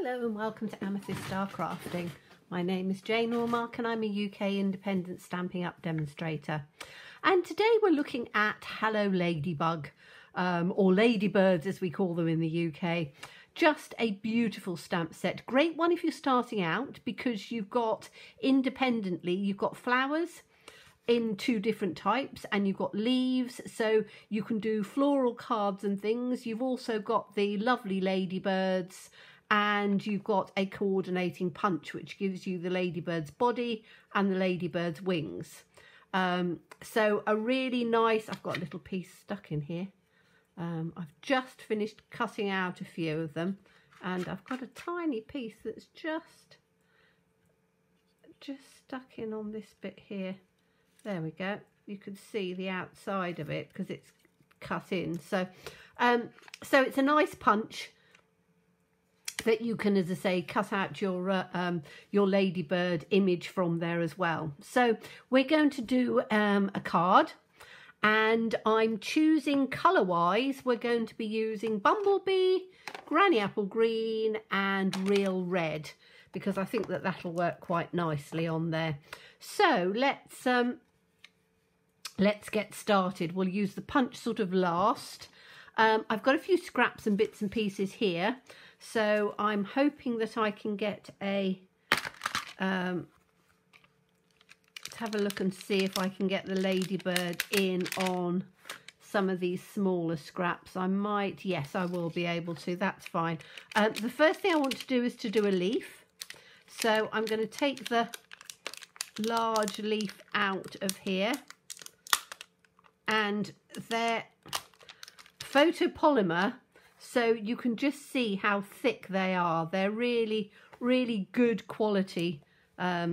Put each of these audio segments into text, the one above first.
Hello and welcome to Amethyst Star Crafting. My name is Jane Ormark and I'm a UK independent Stampin' Up demonstrator. And today we're looking at Hello Ladybug, or Ladybirds as we call them in the UK. Just a beautiful stamp set. Great one if you're starting out because you've got independently, you've got flowers in two different types and you've got leaves, so you can do floral cards and things. You've also got the lovely ladybirds and you've got a coordinating punch which gives you the ladybird's body and the ladybird's wings. So a really nice, I've got a little piece stuck in here. I've just finished cutting out a few of them and I've got a tiny piece that's just stuck in on this bit here. There we go. You can see the outside of it because it's cut in. So it's a nice punch that you can, as I say, cut out your ladybird image from there as well. So we're going to do a card, and I'm choosing colour-wise. We're going to be using Bumblebee, Granny Apple Green, and Real Red because I think that that'll work quite nicely on there. So let's get started. We'll use the punch sort of last. I've got a few scraps and bits and pieces here, so I'm hoping that I can get a let's have a look and see if I can get the ladybird in on some of these smaller scraps. I might, yes, I will be able to. That's fine. The first thing I want to do is to do a leaf, so I'm going to take the large leaf out of here, and they're photopolymer, so you can just see how thick they are. They're really, really good quality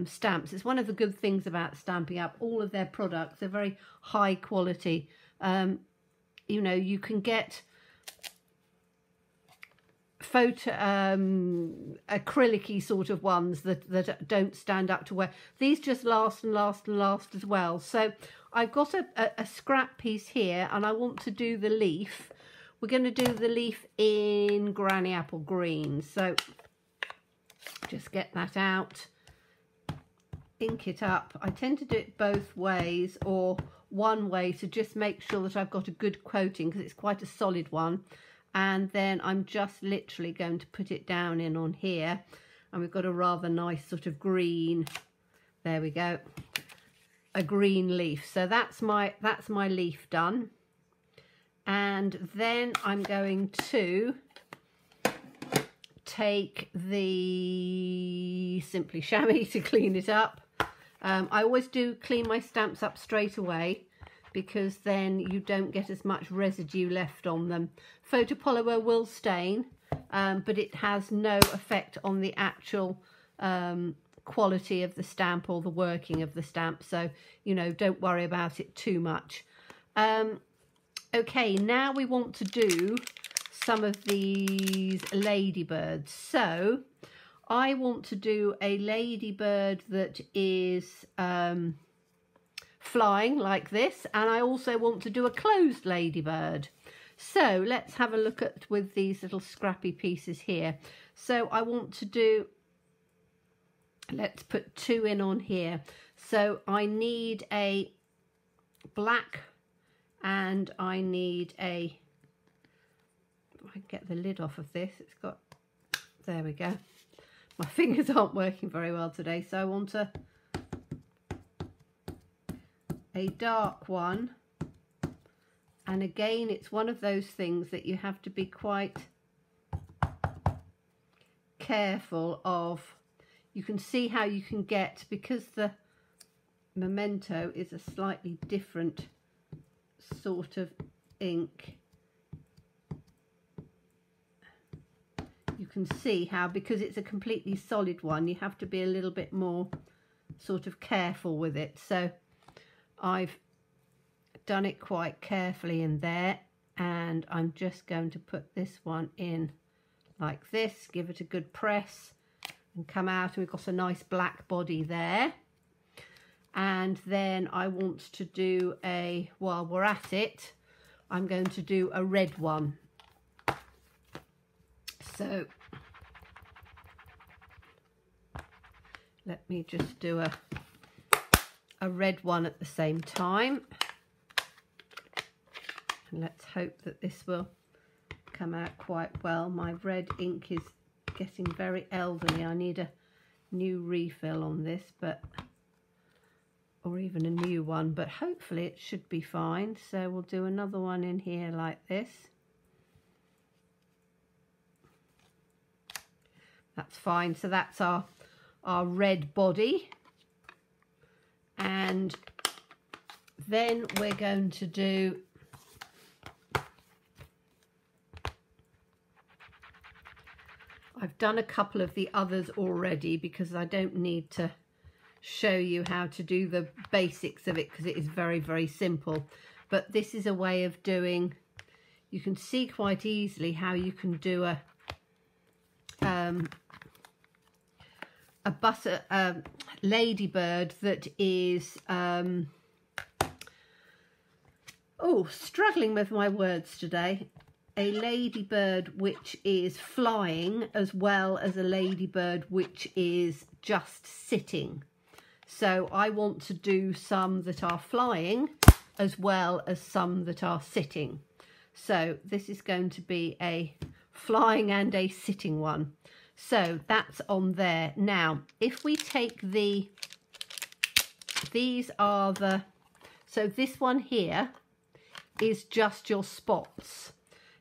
stamps. It's one of the good things about Stampin' Up. All of their products are very high quality. You know, you can get acrylic-y sort of ones that don't stand up to wear. These just last and last and last as well. So I've got a scrap piece here and I want to do the leaf. We're going to do the leaf in Granny Apple Green. So just get that out, ink it up. I tend to do it both ways or one way to just make sure that I've got a good coating because it's quite a solid one. And then I'm just literally going to put it down in on here, and we've got a rather nice sort of green, there we go, a green leaf. So that's my leaf done. And then I'm going to take the Simply Chamois to clean it up. I always do clean my stamps up straight away because then you don't get as much residue left on them. Photopolymer will stain, but it has no effect on the actual quality of the stamp or the working of the stamp. So, you know, don't worry about it too much. Okay, now we want to do some of these ladybirds. So I want to do a ladybird that is flying like this, and I also want to do a closed ladybird. So let's have a look at with these little scrappy pieces here. So I want to do, let's put two in on here. So I need a black and I need a, if I can get the lid off of this, it's got, there we go. My fingers aren't working very well today, so I want a dark one. And again, it's one of those things that you have to be quite careful of. You can see how you can get, because the Memento is a slightly different sort of ink. You can see how, because it's a completely solid one, you have to be a little bit more sort of careful with it. So I've done it quite carefully in there, and I'm just going to put this one in like this, give it a good press and come out, and we've got a nice black body there. And then I want to do a, while we're at it, I'm going to do a red one. So let me just do a red one at the same time. And let's hope that this will come out quite well. My red ink is getting very elderly. I need a new refill on this, but or even a new one, but hopefully it should be fine. So we'll do another one in here like this. That's fine. So that's our red body. And then we're going to do I've done a couple of the others already because I don't need to show you how to do the basics of it because it is very, very simple. But this is a way of doing, you can see quite easily how you can do a ladybird that is struggling with my words today. A ladybird which is flying as well as a ladybird which is just sitting. So I want to do some that are flying as well as some that are sitting. So this is going to be a flying and a sitting one. So that's on there. Now, if we take these are the, so this one here is just your spots.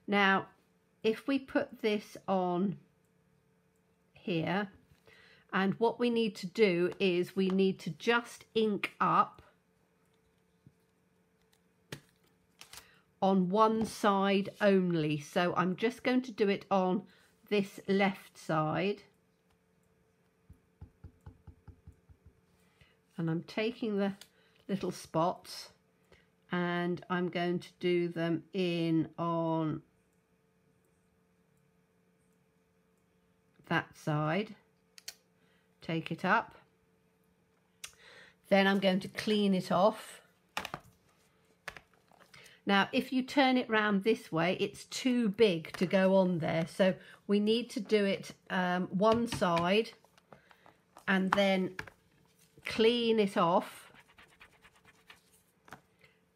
Now, if we put this on here, and what we need to do is we need to just ink up on one side only. So I'm just going to do it on this left side. And I'm taking the little spots and I'm going to do them in on that side. Take it up. Then I'm going to clean it off. Now, if you turn it round this way, it's too big to go on there. So we need to do it one side and then clean it off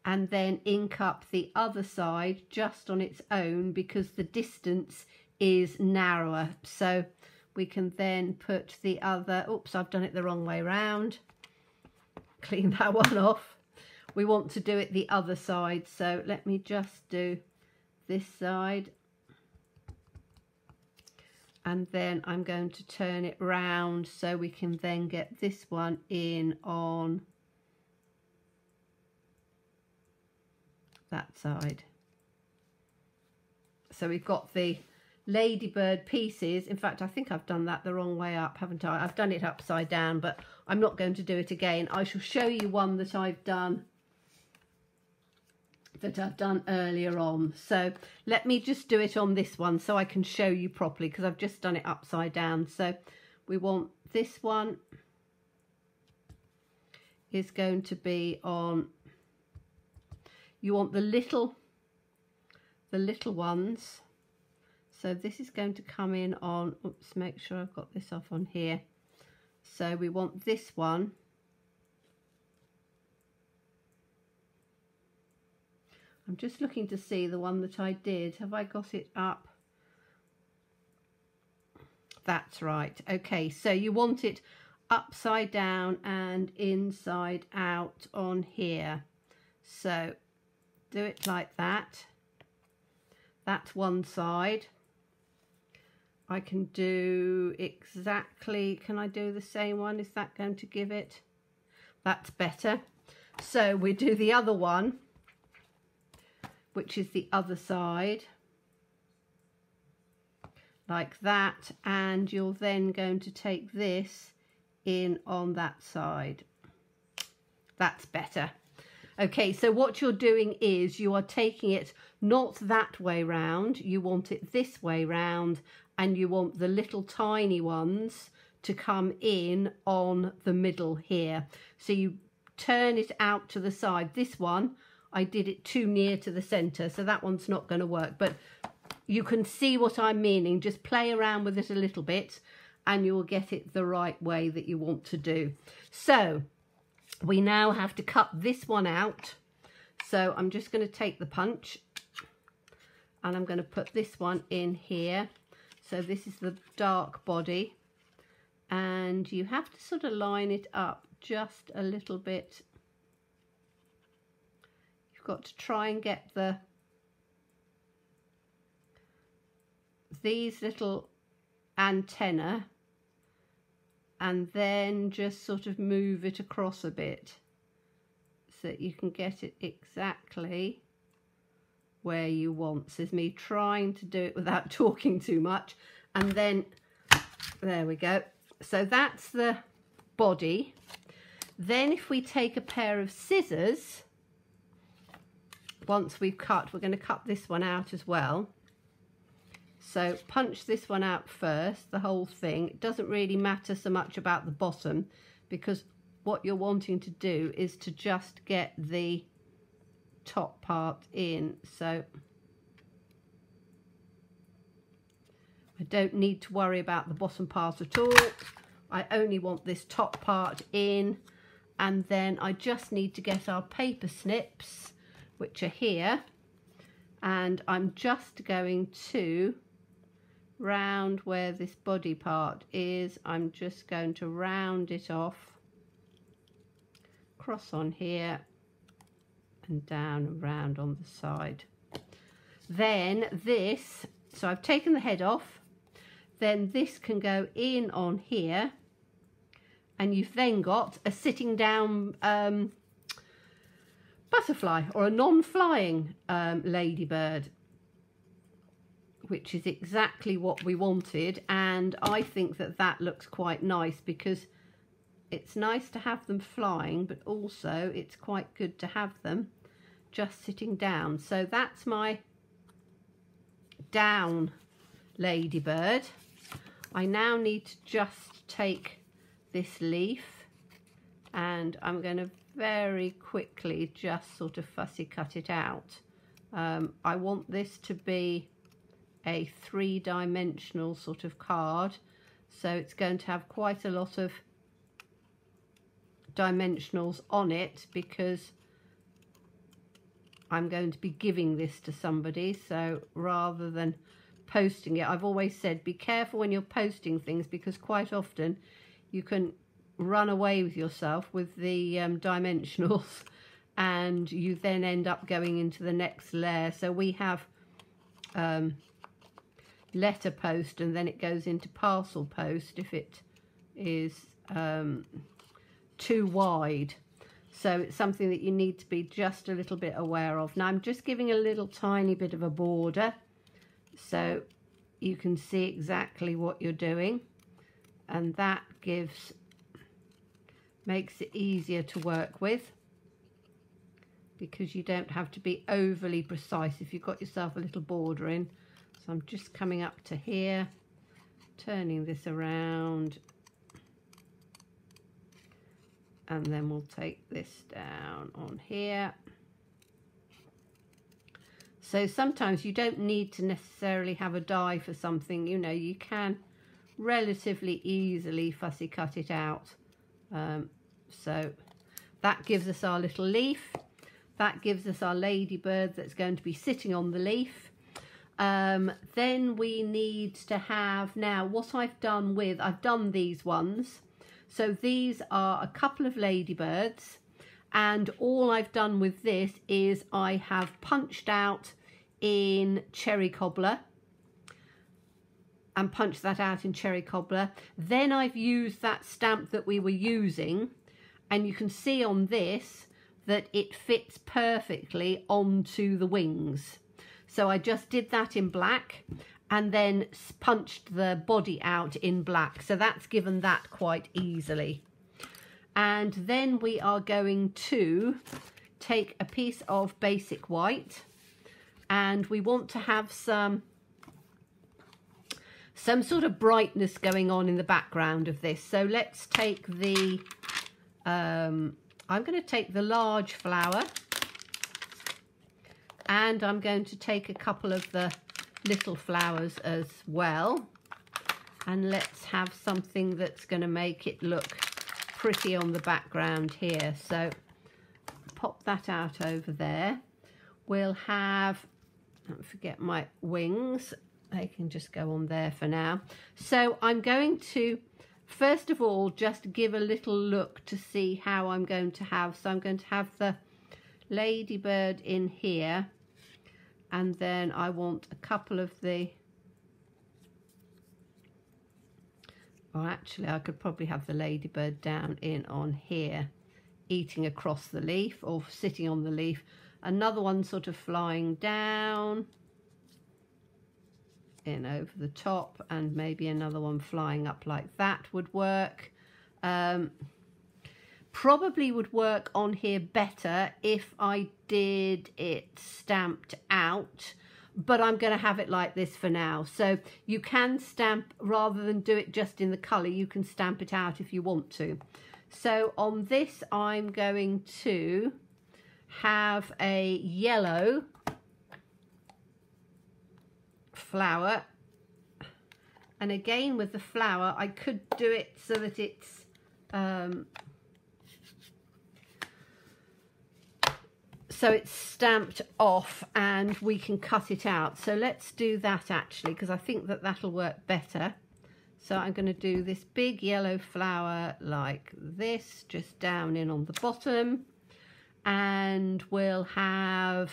and then ink up the other side just on its own because the distance is narrower. So we can then put the other, oops, I've done it the wrong way round. Clean that one off. We want to do it the other side. So let me just do this side. And then I'm going to turn it round so we can then get this one in on that side. So we've got the ladybird pieces. In fact, I think I've done that the wrong way up, haven't I? I've done it upside down, but I'm not going to do it again. I shall show you one that I've done earlier on. So let me just do it on this one so I can show you properly because I've just done it upside down. So we want this one is going to be on, you want the little ones. So this is going to come in on, oops, make sure I've got this off on here. So we want this one. I'm just looking to see the one that I did. Have I got it up? That's right. Okay, so you want it upside down and inside out on here. So do it like that. That's one side. I can do exactly, can I do the same one? Is that going to give it? That's better. So we do the other one, which is the other side, like that, and you're then going to take this in on that side. That's better. Okay, so what you're doing is you are taking it not that way round, you want it this way round, and you want the little tiny ones to come in on the middle here. So you turn it out to the side. This one, I did it too near to the center, so that one's not going to work, but you can see what I'm meaning. Just play around with it a little bit and you will get it the right way that you want to do. So we now have to cut this one out. So I'm just going to take the punch and I'm going to put this one in here. So this is the dark body, and you have to sort of line it up just a little bit. You've got to try and get these little antenna, and then just sort of move it across a bit so that you can get it exactly where you want. So there's me trying to do it without talking too much, and then there we go. So that's the body. Then if we take a pair of scissors, once we've cut, we're going to cut this one out as well. So punch this one out first, the whole thing. It doesn't really matter so much about the bottom, because what you're wanting to do is to just get the top part in. So I don't need to worry about the bottom part at all. I only want this top part in, and then I just need to get our paper snips, which are here, and I'm just going to round where this body part is. I'm just going to round it off, cross on here and down and round on the side. Then this, so I've taken the head off, then this can go in on here, and you've then got a sitting down butterfly, or a non-flying ladybird, which is exactly what we wanted. And I think that that looks quite nice, because it's nice to have them flying, but also it's quite good to have them just sitting down. So that's my down ladybird. I now need to just take this leaf, and I'm going to very quickly just sort of fussy cut it out. I want this to be a 3-dimensional sort of card, so it's going to have quite a lot of dimensionals on it, because I'm going to be giving this to somebody. So rather than posting it, I've always said be careful when you're posting things, because quite often you can run away with yourself with the dimensionals, and you then end up going into the next layer. So we have letter post, and then it goes into parcel post if it is too wide. So it's something that you need to be just a little bit aware of. Now I'm just giving a little tiny bit of a border so you can see exactly what you're doing, and that makes it easier to work with, because you don't have to be overly precise if you've got yourself a little border in. So I'm just coming up to here, turning this around, and then we'll take this down on here. So sometimes you don't need to necessarily have a die for something, you know, you can relatively easily fussy cut it out. So that gives us our little leaf, that gives us our ladybird that's going to be sitting on the leaf. Then we need to have, now what I've done these ones. So these are a couple of ladybirds, and all I've done with this is I have punched out in cherry cobbler, and punched that out in cherry cobbler. Then I've used that stamp that we were using, and you can see on this that it fits perfectly onto the wings. So I just did that in black, and then punched the body out in black. So that's given that quite easily. And then we are going to take a piece of basic white, and we want to have some sort of brightness going on in the background of this. So let's take the, I'm going to take the large flower, and I'm going to take a couple of the little flowers as well. and let's have something that's going to make it look pretty on the background here. So pop that out over there. We'll have, don't forget my wings, they can just go on there for now. So I'm going to first of all just give a little look to see how I'm going to have, so I'm going to have the ladybird in here, and then I want a couple of the, well actually I could probably have the ladybird down in on here, eating across the leaf or sitting on the leaf. Another one sort of flying down in over the top, and maybe another one flying up like that would work. Probably would work on here better if I did it stamped out, but I'm going to have it like this for now. So you can stamp, rather than do it just in the colour, you can stamp it out if you want to. So on this I'm going to have a yellow flower, and again with the flower I could do it so that it's stamped off and we can cut it out. So let's do that actually, because I think that that'll work better. So I'm going to do this big yellow flower like this, just down in on the bottom, and we'll have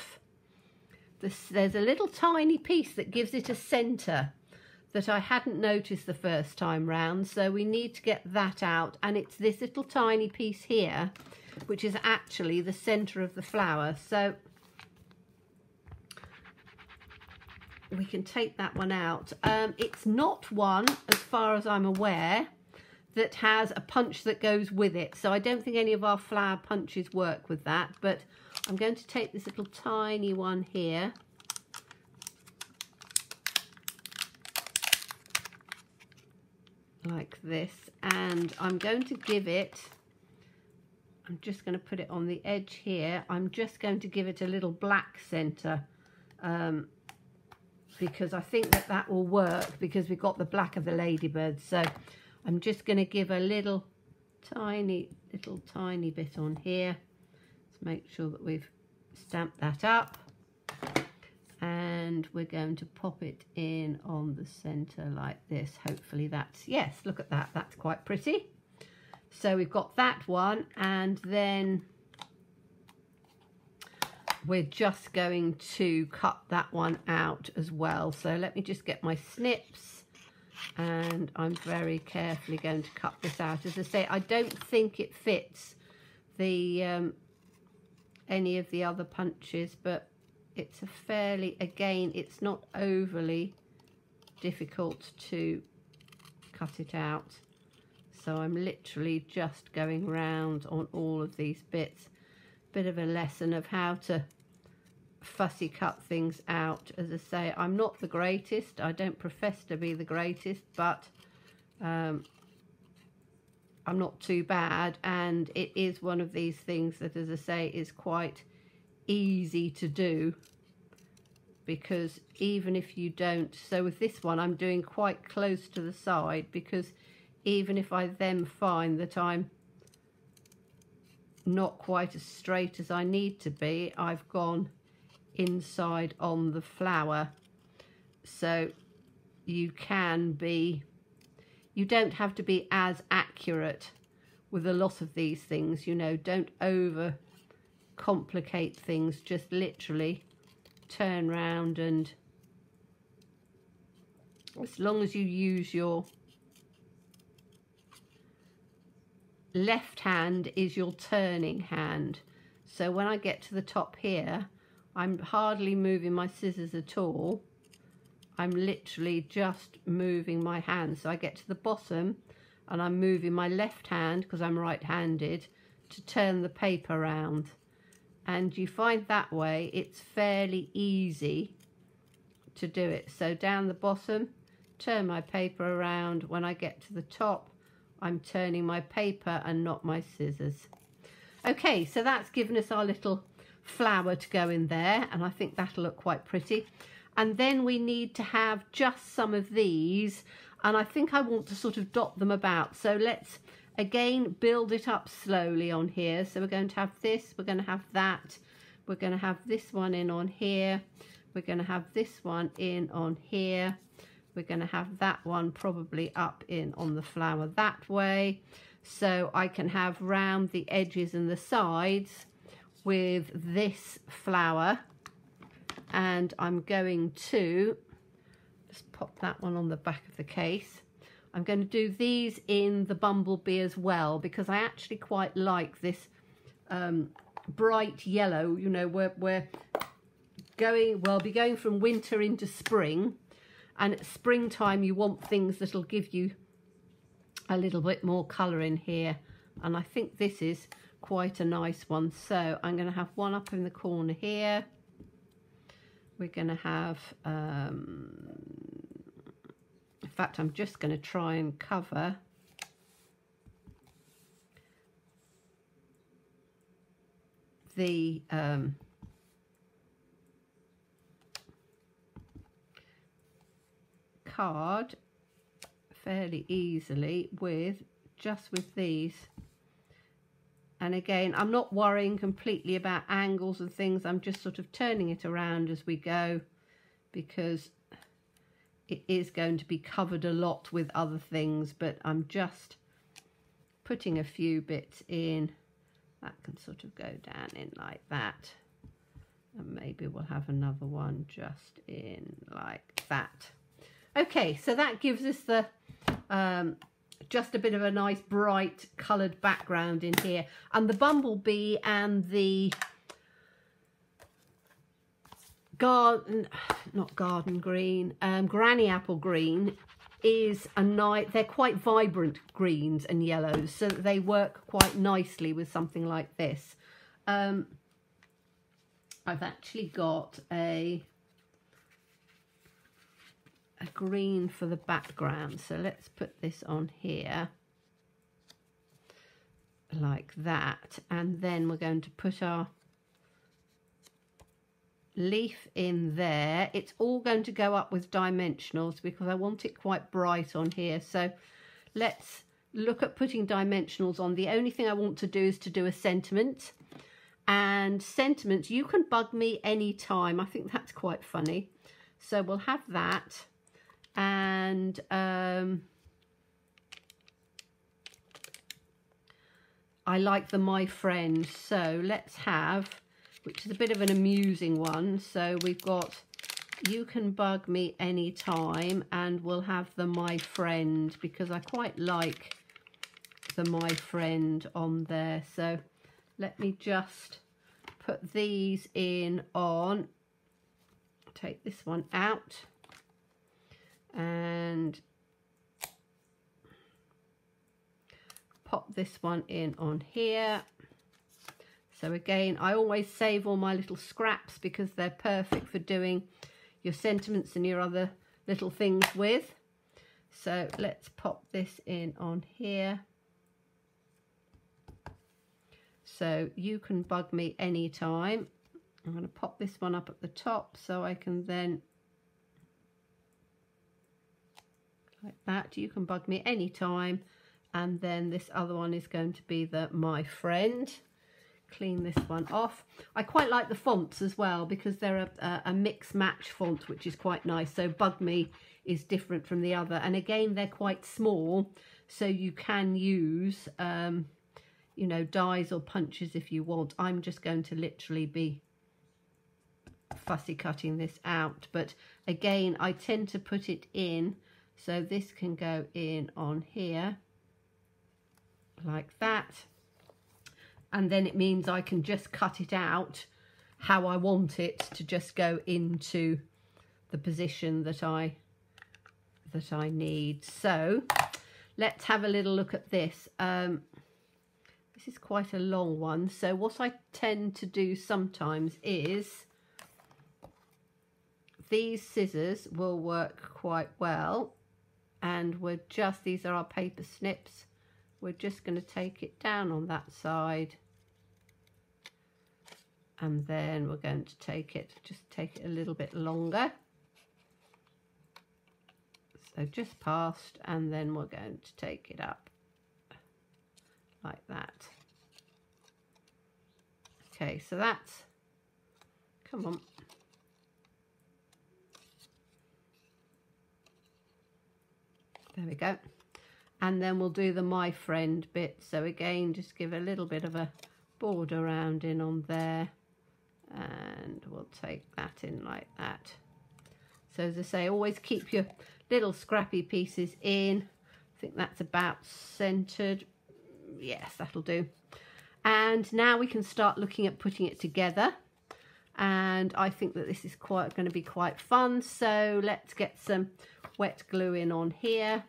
this, there's a little tiny piece that gives it a centre that I hadn't noticed the first time round, so we need to get that out, and it's this little tiny piece here which is actually the centre of the flower. So we can take that one out. It's not one, as far as I'm aware, that has a punch that goes with it, so I don't think any of our flower punches work with that, but I'm going to take this little tiny one here, like this, and I'm going to give it, I'm just going to put it on the edge here, I'm just going to give it a little black centre, because I think that that will work, because we've got the black of the ladybird. So I'm just going to give a little tiny bit on here to make sure that we've stamped that up, and we're going to pop it in on the centre like this. Hopefully that's, yes, look at that, that's quite pretty. So we've got that one, and then we're just going to cut that one out as well. So let me just get my snips, and I'm very carefully going to cut this out. As I say, I don't think it fits the any of the other punches, but it's a fairly, again, it's not overly difficult to cut it out. So I'm literally just going round on all of these bits. Bit of a lesson of how to fussy cut things out. As I say, I'm not the greatest, I don't profess to be the greatest, but I'm not too bad, and it is one of these things that, as I say, is quite easy to do, because even if you don't, so with this one I'm doing quite close to the side, because even if I then find that I'm not quite as straight as I need to be, I've gone inside on the flower. So you can be, you don't have to be as accurate with a lot of these things, you know, don't over complicate things, just literally turn round, and as long as you use your left hand is your turning hand. So when I get to the top here, I'm hardly moving my scissors at all. I'm literally just moving my hand. So I get to the bottom and I'm moving my left hand, because I'm right-handed, to turn the paper around. And you find that way it's fairly easy to do it. So down the bottom, turn my paper around. When I get to the top, I'm turning my paper and not my scissors. Okay, so that's given us our little flower to go in there, and I think that'll look quite pretty. And then we need to have just some of these. and I think I want to sort of dot them about. So let's again build it up slowly on here. So we're going to have this, we're going to have that, we're going to have this one in on here, we're going to have this one in on here, we're going to have that one probably up in on the flower that way. So I can have round the edges and the sides with this flower, and I'm going to just pop that one on the back of the case. I'm going to do these in the bumblebee as well, because I actually quite like this bright yellow. You know, we're going, we'll be going from winter into spring, and at springtime you want things that'll give you a little bit more colour in here, and I think this is quite a nice one. So I'm going to have one up in the corner here. We're going to have in fact, I'm just going to try and cover the card fairly easily with these. And again, I'm not worrying completely about angles and things. I'm just sort of turning it around as we go, because it is going to be covered a lot with other things, but I'm just putting a few bits in. That can sort of go down in like that. And maybe we'll have another one just in like that. Okay, so that gives us the just a bit of a nice bright coloured background in here. And the bumblebee and the garden green, granny apple green is a nice, they're quite vibrant greens and yellows, so that they work quite nicely with something like this. I've actually got a green for the background, so let's put this on here like that, and then we're going to put our leaf in there. It's all going to go up with dimensionals because I want it quite bright on here. So let's look at putting dimensionals on. The only thing I want to do is to do a sentiment, and sentiments, you can bug me anytime. I think that's quite funny. So we'll have that, and I like the my friend, so let's have, which is a bit of an amusing one. So we've got you can bug me anytime, and we'll have the my friend, because I quite like the my friend on there. So let me just put these in on, take this one out, and pop this one in on here. So again, I always save all my little scraps because they're perfect for doing your sentiments and your other little things with. So let's pop this in on here. So you can bug me anytime. I'm going to pop this one up at the top so I can then, like that, you can bug me anytime. And then this other one is going to be the my friend. Clean this one off. I quite like the fonts as well because they're a mix match font, which is quite nice. So Bug Me is different from the other, and again they're quite small, so you can use you know, dies or punches if you want. I'm just going to literally be fussy cutting this out, but again I tend to put it in, so this can go in on here like that. And then it means I can just cut it out how I want it to just go into the position that I need. So let's have a little look at this. This is quite a long one. So what I tend to do sometimes is these scissors will work quite well, and we're just, these are our paper snips. We're just going to take it down on that side, and then we're going to take it, just take it a little bit longer. So just past, and then we're going to take it up like that. Okay, so that's, come on. There we go. And then we'll do the my friend bit. So again, just give a little bit of a border round in on there. And we'll take that in like that. So as I say, always keep your little scrappy pieces in. I think that's about centered. Yes, that'll do. And now we can start looking at putting it together. And I think that this is going to be quite fun. So let's get some wet glue in on here.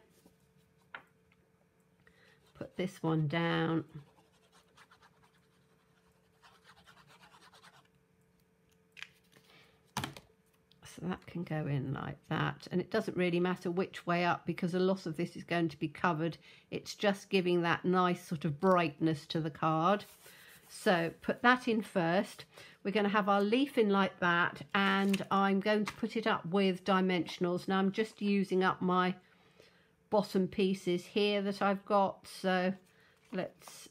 Put this one down. So that can go in like that, and it doesn't really matter which way up because a lot of this is going to be covered. It's just giving that nice sort of brightness to the card. So put that in first. We're going to have our leaf in like that, and I'm going to put it up with dimensionals. Now I'm just using up my bottom pieces here that I've got, so let's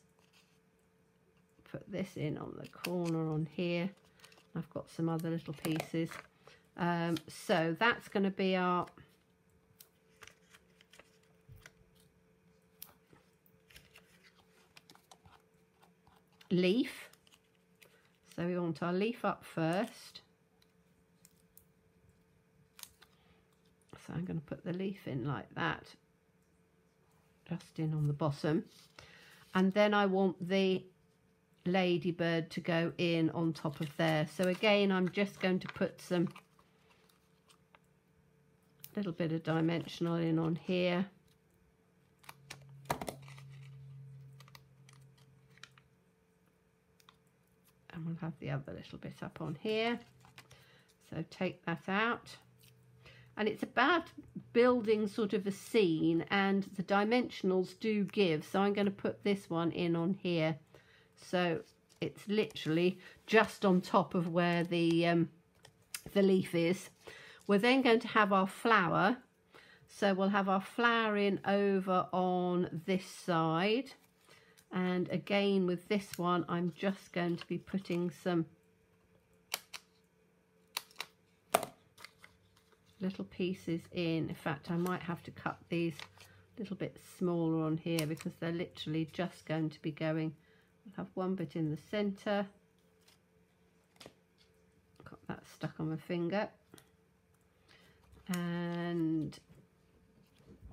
put this in on the corner on here. I've got some other little pieces. So that's going to be our leaf. So we want our leaf up first. So I'm going to put the leaf in like that, just in on the bottom. And then I want the ladybird to go in on top of there. So again, I'm just going to put some little bit of dimensional in on here. And we'll have the other little bit up on here. So take that out. And it's about building sort of a scene, and the dimensionals do give. So I'm going to put this one in on here. So it's literally just on top of where the leaf is. We're then going to have our flower. So we'll have our flower in over on this side. And again with this one, I'm just going to be putting some little pieces in. In fact, I might have to cut these a little bit smaller on here because they're literally just going to be going. I'll have one bit in the centre. Got that stuck on my finger. And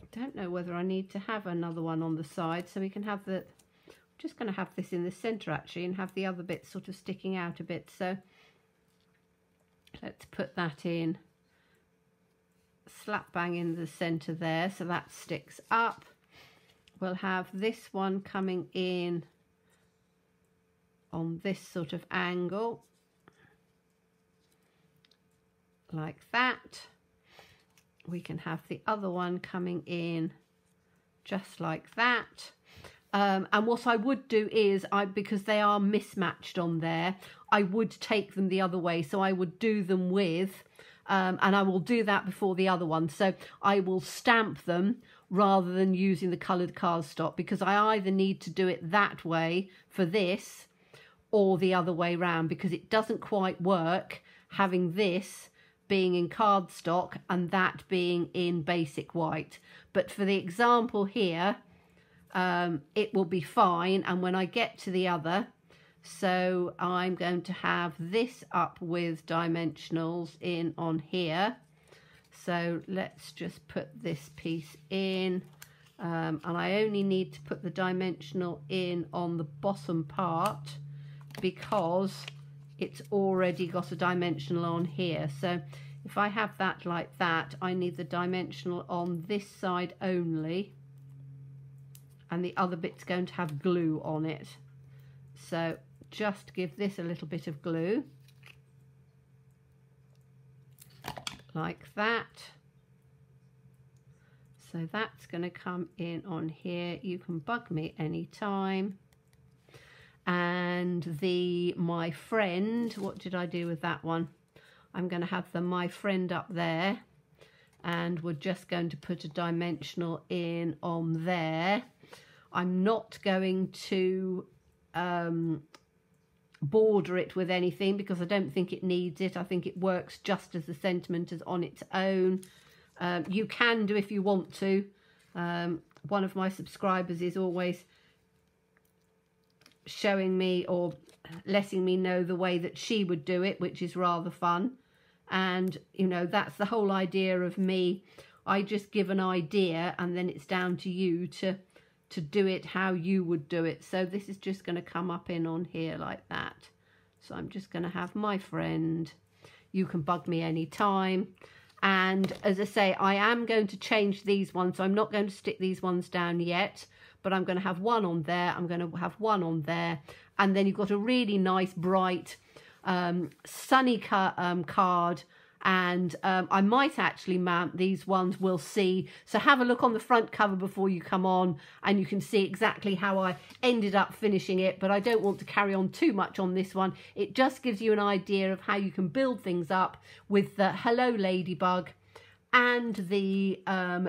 I don't know whether I need to have another one on the side, so we can have the, I'm just going to have this in the centre actually and have the other bit sort of sticking out a bit. So let's put that in, slap bang in the centre there, so that sticks up. We'll have this one coming in on this sort of angle like that. We can have the other one coming in just like that. And what I would do is, because they are mismatched on there, I would take them the other way. So I would do them with, and I will do that before the other one. So I will stamp them rather than using the coloured cardstock, because I either need to do it that way for this or the other way round, because it doesn't quite work having this being in cardstock and that being in basic white. But for the example here, it will be fine. And when I get to the other, so I'm going to have this up with dimensionals in on here. So let's just put this piece in, and I only need to put the dimensional in on the bottom part because it's already got a dimensional on here. So if I have that like that, I need the dimensional on this side only, and the other bit's going to have glue on it. So just give this a little bit of glue like that. So that's going to come in on here. You can bug me anytime. And the my friend, what did I do with that one? I'm going to have the my friend up there, and we're just going to put a dimensional in on there. I'm not going to border it with anything because I don't think it needs it. I think it works just as the sentiment is on its own. You can do if you want to. One of my subscribers is always showing me or letting me know the way that she would do it, which is rather fun. And you know, that's the whole idea of me. I just give an idea and then it's down to you to do it how you would do it. So this is just going to come up in on here like that. So I'm just going to have my friend. You can bug me anytime. And as I say, I am going to change these ones. So I'm not going to stick these ones down yet, but I'm going to have one on there. I'm going to have one on there. And then you've got a really nice, bright, sunny card. And I might actually mount these ones, we'll see. So have a look on the front cover before you come on and you can see exactly how I ended up finishing it. But I don't want to carry on too much on this one. It just gives you an idea of how you can build things up with the Hello Ladybug and the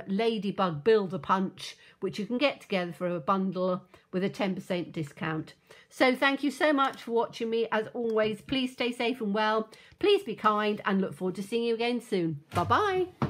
Ladybug Builder Punch, which you can get together for a bundle with a 10% discount. So thank you so much for watching me. As always, please stay safe and well. Please be kind and look forward to seeing you again soon. Bye-bye.